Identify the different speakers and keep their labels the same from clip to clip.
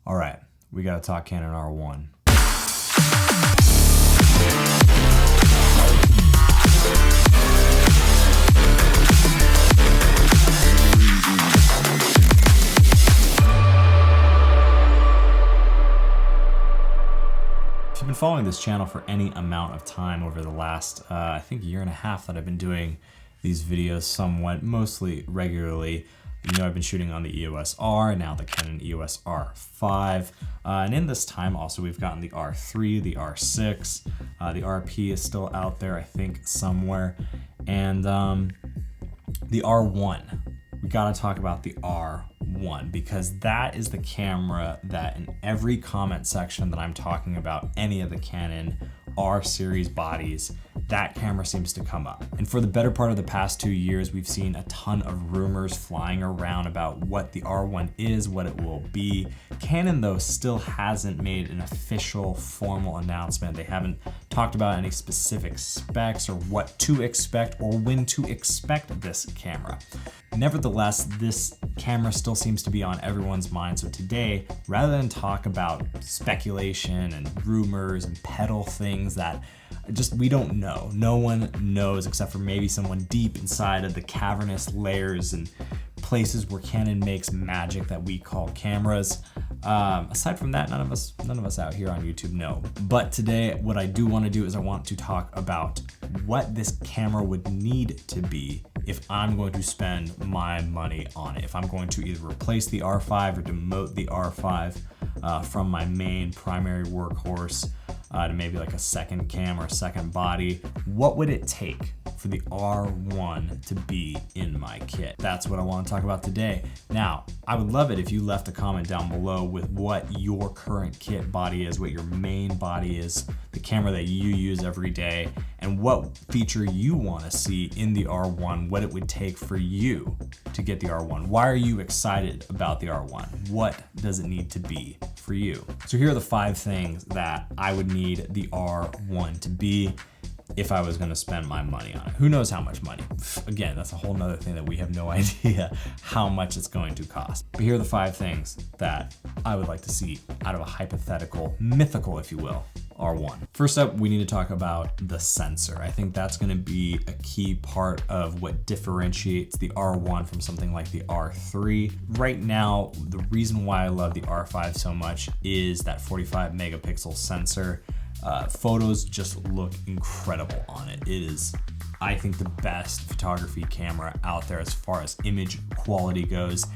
Speaker 1: All right, we gotta talk Canon R1. If you've been following this channel for any amount of time over the last, I think, year and a half that I've been doing these videos somewhat, mostly regularly, you know I've been shooting on the EOS R, now the Canon EOS R5, and in this time also we've gotten the R3, the R6, the RP is still out there I think somewhere, and the R1. We gotta talk about the R1 because that is the camera that in every comment section that I'm talking about any of the Canon R series bodies, that camera seems to come up. And for the better part of the past 2 years, we've seen a ton of rumors flying around about what the R1 is, what it will be. Canon though still hasn't made an official formal announcement. They haven't talked about any specific specs or what to expect or when to expect this camera. Nevertheless, this camera still seems to be on everyone's mind. So today, rather than talk about speculation and rumors and peddle things that just we don't know, no one knows except for maybe someone deep inside of the cavernous layers and places where Canon makes magic that we call cameras. Aside from that, none of us out here on YouTube know. But today, what I do want to do is I want to talk about what this camera would need to be if I'm going to spend my money on it. If I'm going to either replace the R5 or demote the R5 from my main primary workhorse to maybe like a second cam or a second body, what would it take for the R1 to be in my kit? That's what I want to talk about today. Now, I would love it if you left a comment down below with what your current kit body is, what your main body is, the camera that you use every day, and what feature you want to see in the R1, what it would take for you to get the R1. Why are you excited about the R1? What does it need to be for you? So here are the 5 things that I would need the R1 to be if I was gonna spend my money on it. Who knows how much money? Again, that's a whole nother thing that we have no idea how much it's going to cost. But here are the 5 things that I would like to see out of a hypothetical, mythical, if you will, R1. First up, we need to talk about the sensor. I think that's gonna be a key part of what differentiates the R1 from something like the R3. Right now, the reason why I love the R5 so much is that 45 megapixel sensor. Photos just look incredible on it. It is, I think, the best photography camera out there as far as image quality goes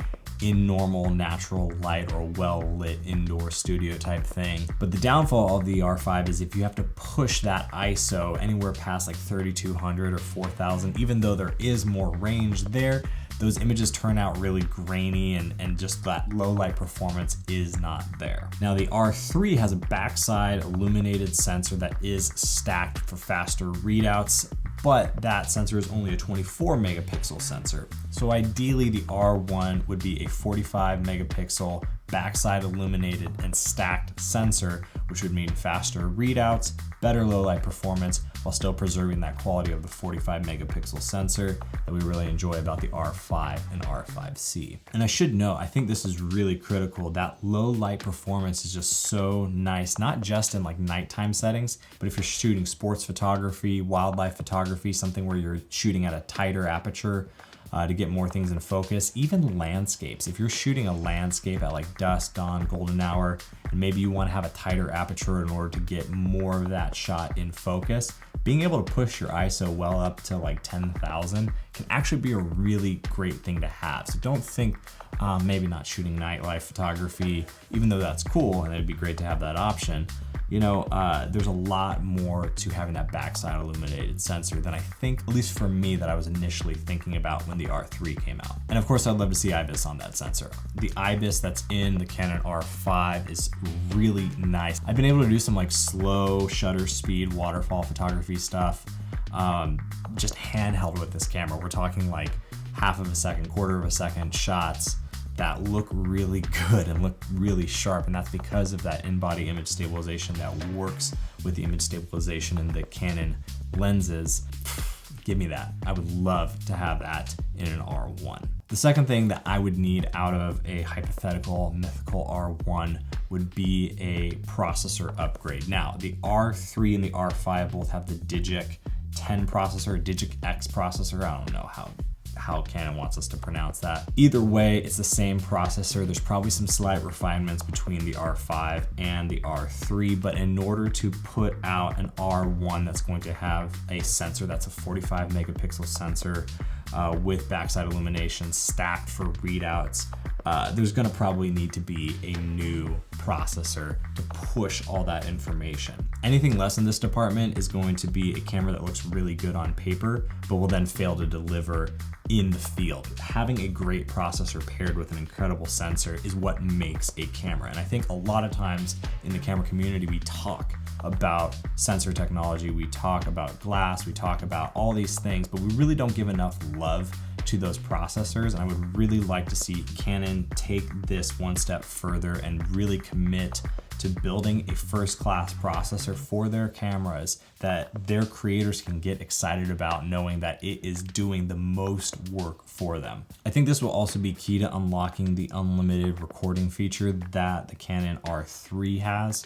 Speaker 1: in normal natural light or well-lit indoor studio type thing. But the downfall of the R5 is if you have to push that ISO anywhere past like 3200 or 4000, even though there is more range there, those images turn out really grainy and just that low light performance is not there. Now the R3 has a backside illuminated sensor that is stacked for faster readouts, but that sensor is only a 24 megapixel sensor. So ideally the R1 would be a 45 megapixel backside illuminated and stacked sensor, which would mean faster readouts, better low light performance, while still preserving that quality of the 45 megapixel sensor that we really enjoy about the R5 and R5C. And I should note, I think this is really critical. That low light performance is just so nice, not just in like nighttime settings, but if you're shooting sports photography, wildlife photography, something where you're shooting at a tighter aperture, to get more things in focus, even landscapes. If you're shooting a landscape at like dusk, dawn, golden hour, and maybe you want to have a tighter aperture in order to get more of that shot in focus, being able to push your ISO well up to like 10,000 can actually be a really great thing to have. So don't think maybe not shooting nightlife photography, even though that's cool and it'd be great to have that option. You know, there's a lot more to having that backside illuminated sensor than I think, at least for me, that I was initially thinking about when the R3 came out. And of course, I'd love to see IBIS on that sensor. The IBIS that's in the Canon R5 is really nice. I've been able to do some like slow shutter speed waterfall photography stuff, just handheld with this camera. We're talking like half of a second, quarter of a second shots that look really good and look really sharp, and that's because of that in-body image stabilization that works with the image stabilization in the Canon lenses. Give me that. I would love to have that in an R1. The second thing that I would need out of a hypothetical mythical R1 would be a processor upgrade. Now, the R3 and the R5 both have the Digic 10 processor, Digic X processor. I don't know how Canon wants us to pronounce that. Either way, it's the same processor. There's probably some slight refinements between the R5 and the R3, but in order to put out an R1 that's going to have a sensor that's a 45 megapixel sensor with backside illumination stacked for readouts, there's gonna probably need to be a new processor to push all that information. Anything less in this department is going to be a camera that looks really good on paper, but will then fail to deliver in the field. Having a great processor paired with an incredible sensor is what makes a camera. And I think a lot of times in the camera community, we talk about sensor technology, we talk about glass, we talk about all these things, but we really don't give enough love to those processors. And I would really like to see Canon take this one step further and really commit to building a first-class processor for their cameras that their creators can get excited about, knowing that it is doing the most work for them. I think this will also be key to unlocking the unlimited recording feature that the Canon R3 has.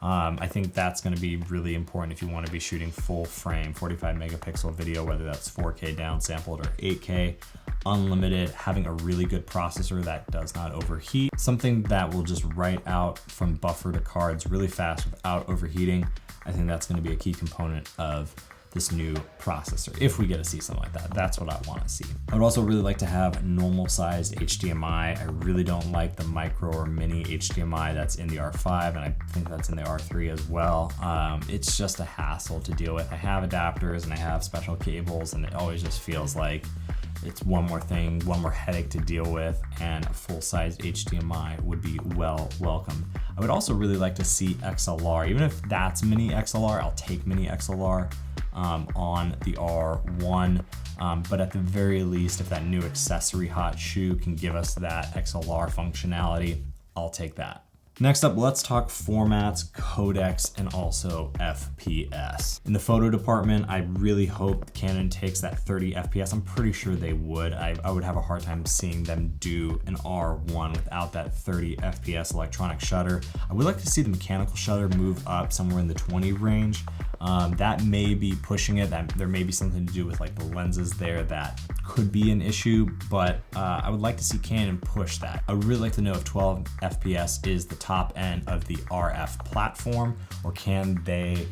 Speaker 1: I think that's going to be really important if you want to be shooting full frame 45 megapixel video, whether that's 4K downsampled or 8K unlimited. Having a really good processor that does not overheat, something that will just write out from buffer to cards really fast without overheating. I think that's going to be a key component of this new processor. If we get to see something like that, that's what I want to see. I would also really like to have normal sized HDMI. I really don't like the micro or mini HDMI that's in the R5, and I think that's in the R3 as well. It's just a hassle to deal with. I have adapters and I have special cables, and it always just feels like it's one more thing, one more headache to deal with, and a full-size HDMI would be well welcomed. I would also really like to see XLR. Even if that's mini XLR, I'll take mini XLR on the R1, but at the very least, if that new accessory hot shoe can give us that XLR functionality, I'll take that. Next up, let's talk formats, codecs, and also FPS. In the photo department, I really hope Canon takes that 30 FPS. I'm pretty sure they would. I would have a hard time seeing them do an R1 without that 30 FPS electronic shutter. I would like to see the mechanical shutter move up somewhere in the 20 range. That may be pushing it. That there may be something to do with like the lenses there that could be an issue, but I would like to see Canon push that. I would really like to know if 12 FPS is the top end of the RF platform, or can they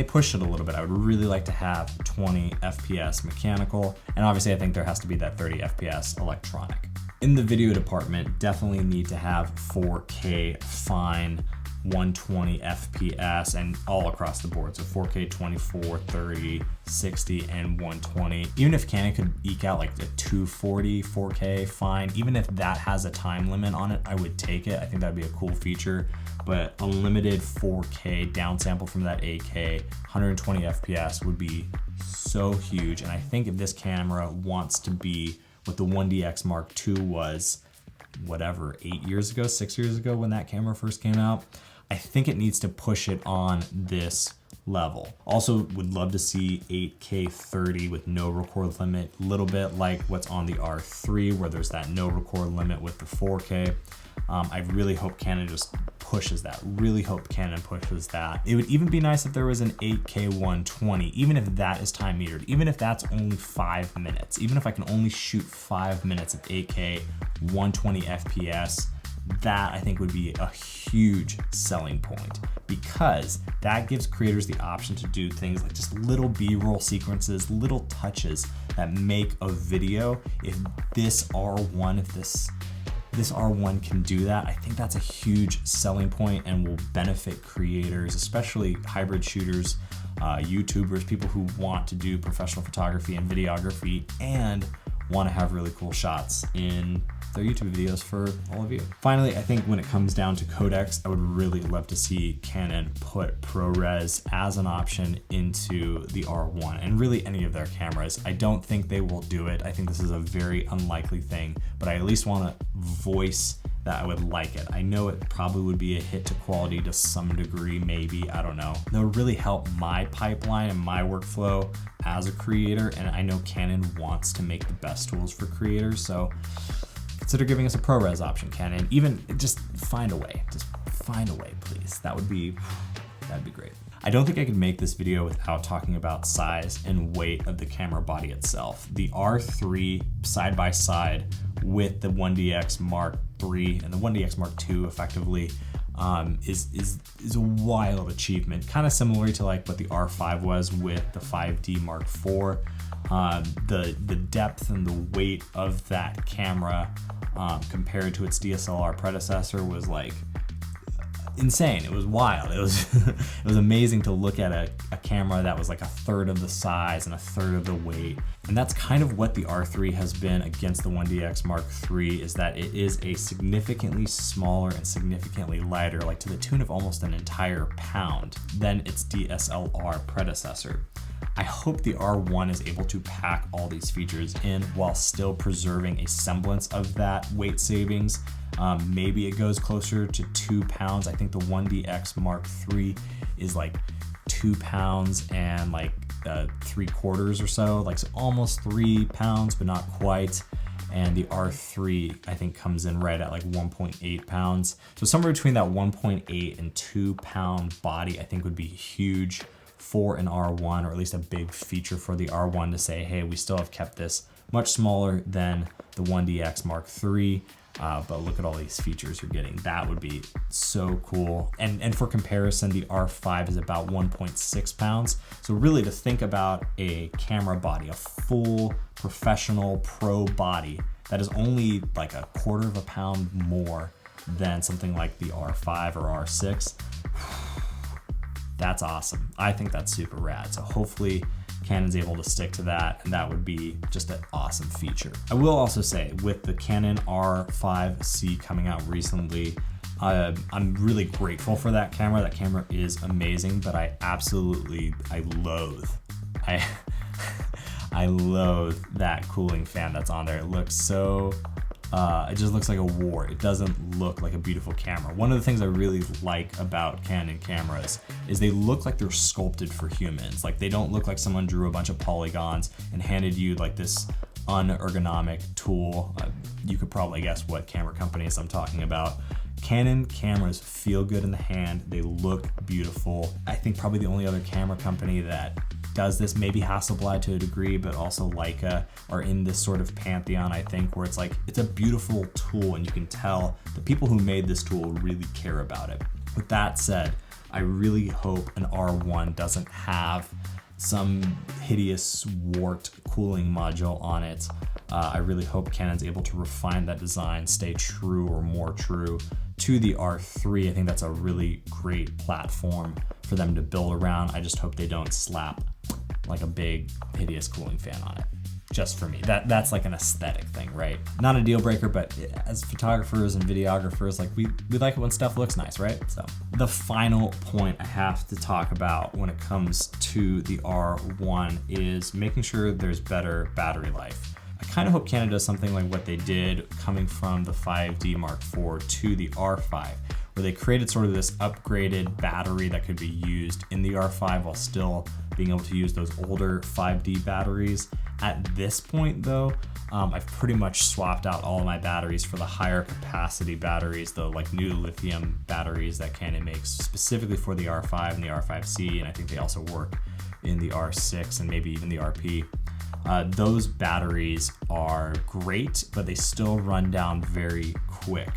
Speaker 1: push it a little bit? I would really like to have 20 FPS mechanical, and obviously I think there has to be that 30 FPS electronic. In the video department, definitely need to have 4K fine 120 FPS and all across the board. So 4K, 24, 30, 60, and 120. Even if Canon could eke out like a 240 4K fine, even if that has a time limit on it, I would take it. I think that'd be a cool feature. But unlimited 4K downsample from that 8K, 120 FPS would be so huge. And I think if this camera wants to be what the 1DX Mark II was, whatever, 8 years ago, 6 years ago when that camera first came out, I think it needs to push it on this level. Also would love to see 8K 30 with no record limit, a little bit like what's on the R3 where there's that no record limit with the 4K. I really hope Canon just pushes that, really hope Canon pushes that. It would even be nice if there was an 8K 120, even if that is time metered, even if that's only 5 minutes, even if I can only shoot 5 minutes of 8K 120 FPS, that I think would be a huge selling point, because that gives creators the option to do things like just little B-roll sequences, little touches that make a video. If this R1, if this R1 can do that, I think that's a huge selling point and will benefit creators, especially hybrid shooters, YouTubers, people who want to do professional photography and videography and want to have really cool shots in their YouTube videos for all of you. Finally, I think when it comes down to codecs, I would really love to see Canon put ProRes as an option into the R1 and really any of their cameras. I don't think they will do it. I think this is a very unlikely thing, but I at least want to voice that I would like it. I know it probably would be a hit to quality to some degree, maybe, I don't know. That would really help my pipeline and my workflow as a creator, and I know Canon wants to make the best tools for creators, so consider giving us a ProRes option, Canon. Even just find a way, please. That'd be great. I don't think I could make this video without talking about size and weight of the camera body itself. The R3 side by side with the 1DX Mark III and the 1DX Mark II effectively is a wild achievement, kind of similar to like what the R5 was with the 5D Mark IV. The depth and the weight of that camera compared to its DSLR predecessor was like insane. It was wild. It was amazing to look at a camera that was like a third of the size and a third of the weight. And that's kind of what the R3 has been against the 1DX Mark III, is that it is a significantly smaller and significantly lighter, like to the tune of almost an entire pound, than its DSLR predecessor. I hope the R1 is able to pack all these features in while still preserving a semblance of that weight savings. Maybe it goes closer to 2 pounds. I think the 1DX Mark III is like 2 pounds and like 3/4 or so, like so almost 3 pounds, but not quite. And the R3, I think, comes in right at like 1.8 pounds. So somewhere between that 1.8 and 2 pound body, I think would be huge for an R1, or at least a big feature for the R1 to say, hey, we still have kept this much smaller than the 1DX Mark III, but look at all these features you're getting. That would be so cool. And for comparison, the R5 is about 1.6 pounds. So really, to think about a camera body, a full professional pro body that is only like 1/4 pound more than something like the R5 or R6, that's awesome. I think that's super rad. So hopefully Canon's able to stick to that, and that would be just an awesome feature. I will also say, with the Canon R5C coming out recently, I'm really grateful for that camera. That camera is amazing, but I loathe I loathe that cooling fan that's on there. It looks so it just looks like a war. It doesn't look like a beautiful camera. One of the things I really like about Canon cameras is they look like they're sculpted for humans. Like, they don't look like someone drew a bunch of polygons and handed you like this unergonomic tool. You could probably guess what camera companies I'm talking about. Canon cameras feel good in the hand. They look beautiful. I think probably the only other camera company that does this, maybe Hasselblad to a degree, but also Leica are in this sort of pantheon, I think, where it's like, it's a beautiful tool and you can tell the people who made this tool really care about it. With that said, I really hope an R1 doesn't have some hideous warped cooling module on it. I really hope Canon's able to refine that design, stay true or more true to the R3. I think that's a really great platform for them to build around. I just hope they don't slap like a big hideous cooling fan on it. Just for me, that's like an aesthetic thing, right? Not a deal breaker, but as photographers and videographers, like we like it when stuff looks nice, right? So the final point I have to talk about when it comes to the R1 is making sure there's better battery life. I kind of hope Canon does something like what they did coming from the 5D Mark IV to the R5, where they created sort of this upgraded battery that could be used in the R5 while still being able to use those older 5D batteries. At this point though, I've pretty much swapped out all of my batteries for the higher capacity batteries, the like new lithium batteries that Canon makes specifically for the R5 and the R5C, and I think they also work in the R6 and maybe even the RP. Those batteries are great, but they still run down very quick.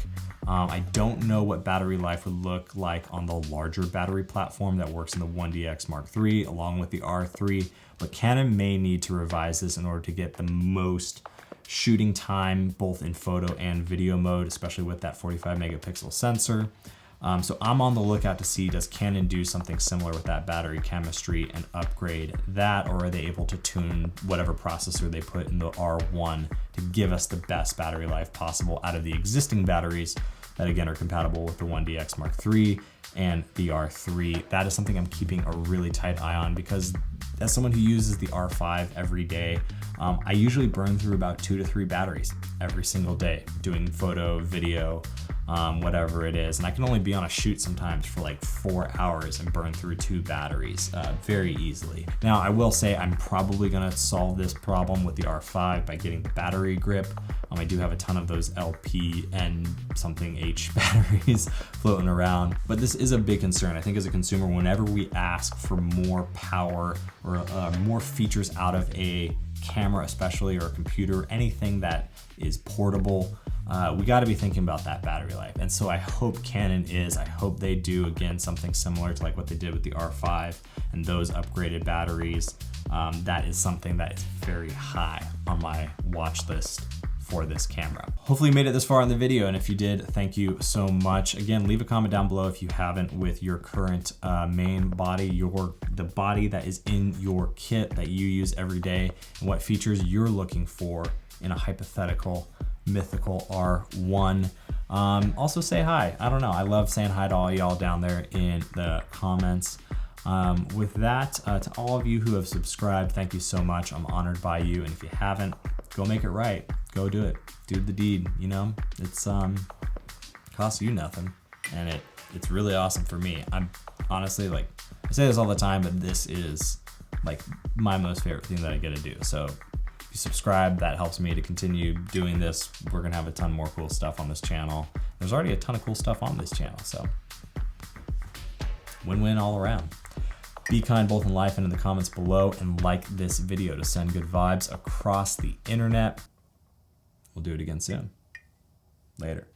Speaker 1: I don't know what battery life would look like on the larger battery platform that works in the 1DX Mark III along with the R3, but Canon may need to revise this in order to get the most shooting time both in photo and video mode, especially with that 45 megapixel sensor. So I'm on the lookout to see, does Canon do something similar with that battery chemistry and upgrade that, or are they able to tune whatever processor they put in the R1 to give us the best battery life possible out of the existing batteries that again are compatible with the 1DX Mark III and the R3. That is something I'm keeping a really tight eye on, because as someone who uses the R5 every day, I usually burn through about 2 to 3 batteries every single day doing photo, video, whatever it is. And I can only be on a shoot sometimes for like 4 hours and burn through 2 batteries very easily. Now, I will say I'm probably gonna solve this problem with the R5 by getting battery grip. I do have a ton of those LP and something H batteries floating around, but this is a big concern. I think as a consumer, whenever we ask for more power or more features out of a camera especially, or a computer, anything that is portable, we got to be thinking about that battery life. And so I hope Canon I hope they do again something similar to like what they did with the R5 and those upgraded batteries. That is something that is very high on my watch list for this camera. Hopefully you made it this far in the video, and if you did, thank you so much. Again, leave a comment down below if you haven't with your current main body, the body that is in your kit that you use every day, and what features you're looking for in a hypothetical mythical R1. Also say hi. I don't know, I love saying hi to all y'all down there in the comments. With that, to all of you who have subscribed, thank you so much. I'm honored by you, and if you haven't, go make it right. Go do it. Do the deed, you know? It's costs you nothing, and it's really awesome for me. I'm honestly, like, I say this all the time, but this is like my most favorite thing that I get to do. So if you subscribe, that helps me to continue doing this. We're gonna have a ton more cool stuff on this channel. There's already a ton of cool stuff on this channel, so win-win all around. Be kind both in life and in the comments below, and like this video to send good vibes across the internet. We'll do it again soon. Later.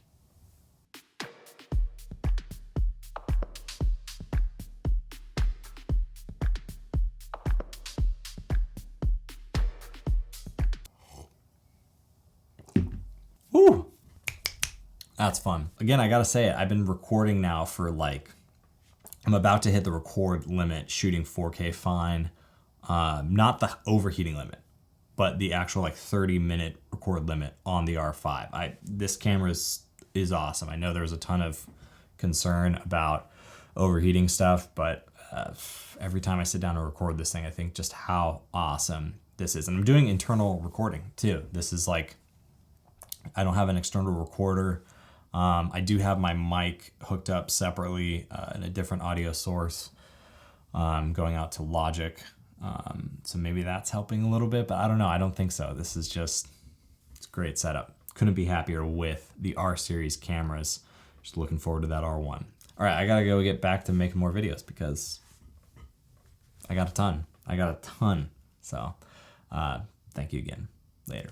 Speaker 1: Woo! That's fun. Again, I gotta say it, I've been recording now for like, I'm about to hit the record limit shooting 4K fine. Not the overheating limit, but the actual like 30-minute record limit on the R5. This camera is awesome. I know there's a ton of concern about overheating stuff, but every time I sit down to record this thing, I think just how awesome this is. And I'm doing internal recording too. This is like, I don't have an external recorder. I do have my mic hooked up separately in a different audio source, going out to Logic. So maybe that's helping a little bit, but I don't know. I don't think so. This is just, it's a great setup. Couldn't be happier with the R series cameras. Just looking forward to that R1. All right, I gotta go get back to making more videos because I got a ton. So thank you again. Later.